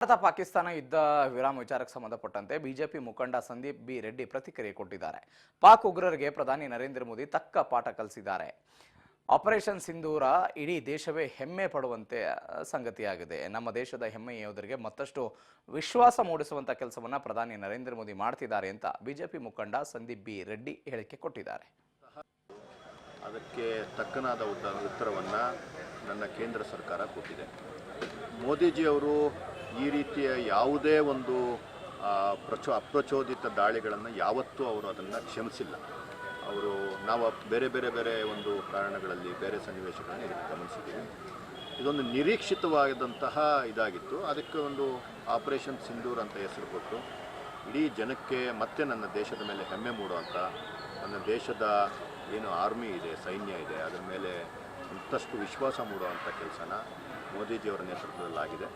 ಭಾರತ ಪಾಕಿಸ್ತಾನ ಯುದ್ಧ ವಿರಾಮ ವಿಚಾರಕ್ಕೆ ಸಂಬಂಧಪಟ್ಟಂತೆ ಬಿಜೆಪಿ ಮುಖಂಡ ಸಂದೀಪ್ ಬಿ ರೆಡ್ಡಿ ಪ್ರತಿಕ್ರಿಯೆ ಕೊಟ್ಟಿದ್ದಾರೆ. ಪಾಕ್ ಉಗ್ರರಿಗೆ ಪ್ರಧಾನಿ ನರೇಂದ್ರ ಮೋದಿ ತಕ್ಕ ಪಾಠ ಕಲಿಸಿದ್ದಾರೆ. ಆಪರೇಷನ್ ಸಿಂಧೂರ ಇಡೀ ದೇಶವೇ ಹೆಮ್ಮೆ ಪಡುವಂತೆ ಸಂಗತಿಯಾಗಿದೆ. ನಮ್ಮ ದೇಶದ ಹೆಮ್ಮೆಯ ಯೋಧರಿಗೆ ಮತ್ತಷ್ಟು ವಿಶ್ವಾಸ ಮೂಡಿಸುವಂತ ಕೆಲಸವನ್ನ ಪ್ರಧಾನಿ ನರೇಂದ್ರ ಮೋದಿ ಮಾಡ್ತಿದ್ದಾರೆ ಅಂತ ಬಿಜೆಪಿ ಮುಖಂಡ ಸಂದೀಪ್ ಬಿ ರೆಡ್ಡಿ ಹೇಳಿಕೆ ಕೊಟ್ಟಿದ್ದಾರೆ. ಅದಕ್ಕೆ ತಕ್ಕನಾದ ಉತ್ತರವನ್ನ ನನ್ನ ಕೇಂದ್ರ ಸರ್ಕಾರ ಕೊಟ್ಟಿದೆ. ಮೋದಿಜಿಯವರು ಈ ರೀತಿಯ ಯಾವುದೇ ಒಂದು ಅಪ್ರಚೋದಿತ ದಾಳಿಗಳನ್ನು ಯಾವತ್ತೂ ಅವರು ಅದನ್ನು ಕ್ಷಮಿಸಿಲ್ಲ. ನಾವು ಬೇರೆ ಒಂದು ಕಾರಣಗಳಲ್ಲಿ ಬೇರೆ ಸನ್ನಿವೇಶಗಳನ್ನು ಇದನ್ನು ಗಮನಿಸಿದ್ದೀವಿ. ಇದೊಂದು ನಿರೀಕ್ಷಿತವಾದಂತಹ ಇದಾಗಿತ್ತು. ಅದಕ್ಕೆ ಒಂದು ಆಪರೇಷನ್ ಸಿಂಧೂರ್ ಅಂತ ಹೆಸರು ಕೊಟ್ಟು ಇಡೀ ಜನಕ್ಕೆ ಮತ್ತೆ ನನ್ನ ದೇಶದ ಮೇಲೆ ಹೆಮ್ಮೆ ಮೂಡುವಂಥ, ನನ್ನ ದೇಶದ ಏನು ಆರ್ಮಿ ಇದೆ, ಸೈನ್ಯ ಇದೆ, ಅದರ ಮೇಲೆ ಮತ್ತಷ್ಟು ವಿಶ್ವಾಸ ಮೂಡುವಂಥ ಕೆಲಸನ ಮೋದಿಜಿಯವರ ನೇತೃತ್ವದಲ್ಲಾಗಿದೆ.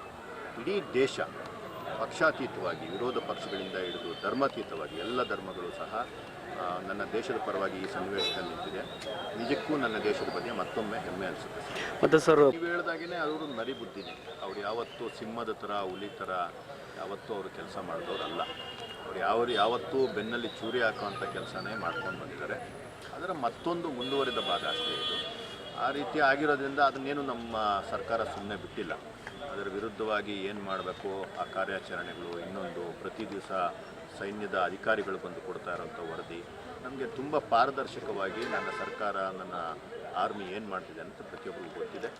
ಇಡೀ ದೇಶ ಪಕ್ಷಾತೀತವಾಗಿ, ವಿರೋಧ ಪಕ್ಷಗಳಿಂದ ಹಿಡಿದು ಧರ್ಮಾತೀತವಾಗಿ ಎಲ್ಲ ಧರ್ಮಗಳು ಸಹ ನನ್ನ ದೇಶದ ಪರವಾಗಿ ಈ ಸನ್ನಿವೇಶದಲ್ಲಿ ನಿಂತಿದೆ. ನಿಜಕ್ಕೂ ನನ್ನ ದೇಶದ ಬಗ್ಗೆ ಮತ್ತೊಮ್ಮೆ ಹೆಮ್ಮೆ ಅನಿಸುತ್ತೆ. ಮತ್ತು ಸರ್, ನೀವು ಹೇಳ್ದಾಗೇ ಅವರು ನರಿ ಬುದ್ಧಿನೇ. ಅವ್ರು ಯಾವತ್ತೂ ಸಿಂಹದ ಥರ, ಹುಲಿ ಥರ ಯಾವತ್ತೂ ಅವರು ಕೆಲಸ ಮಾಡಿದವರಲ್ಲ. ಅವ್ರು ಯಾವತ್ತೂ ಬೆನ್ನಲ್ಲಿ ಚೂರಿ ಹಾಕುವಂಥ ಕೆಲಸನೇ ಮಾಡ್ಕೊಂಡು ಬಂದಿದ್ದಾರೆ. ಅದರ ಮತ್ತೊಂದು ಮುಂದುವರಿದ ಭಾಗ ಅಷ್ಟೇ ಇದು. ಆ ರೀತಿ ಆಗಿರೋದ್ರಿಂದ ಅದನ್ನೇನು ನಮ್ಮ ಸರ್ಕಾರ ಸುಮ್ಮನೆ ಬಿಟ್ಟಿಲ್ಲ. ಅದರ ವಿರುದ್ಧವಾಗಿ ಏನು ಮಾಡಬೇಕು ಆ ಕಾರ್ಯಾಚರಣೆಗಳು, ಇನ್ನೊಂದು ಪ್ರತಿ ದಿವಸ ಸೈನ್ಯದ ಅಧಿಕಾರಿಗಳು ಬಂದು ಕೊಡ್ತಾ ಇರೋಂಥ ವರದಿ ನಮಗೆ ತುಂಬ ಪಾರದರ್ಶಕವಾಗಿ ನನ್ನ ಸರ್ಕಾರ, ನನ್ನ ಆರ್ಮಿ ಏನು ಮಾಡ್ತಿದೆ ಅಂತ ಪ್ರತಿಯೊಬ್ಬರಿಗೂ ಗೊತ್ತಿದೆ.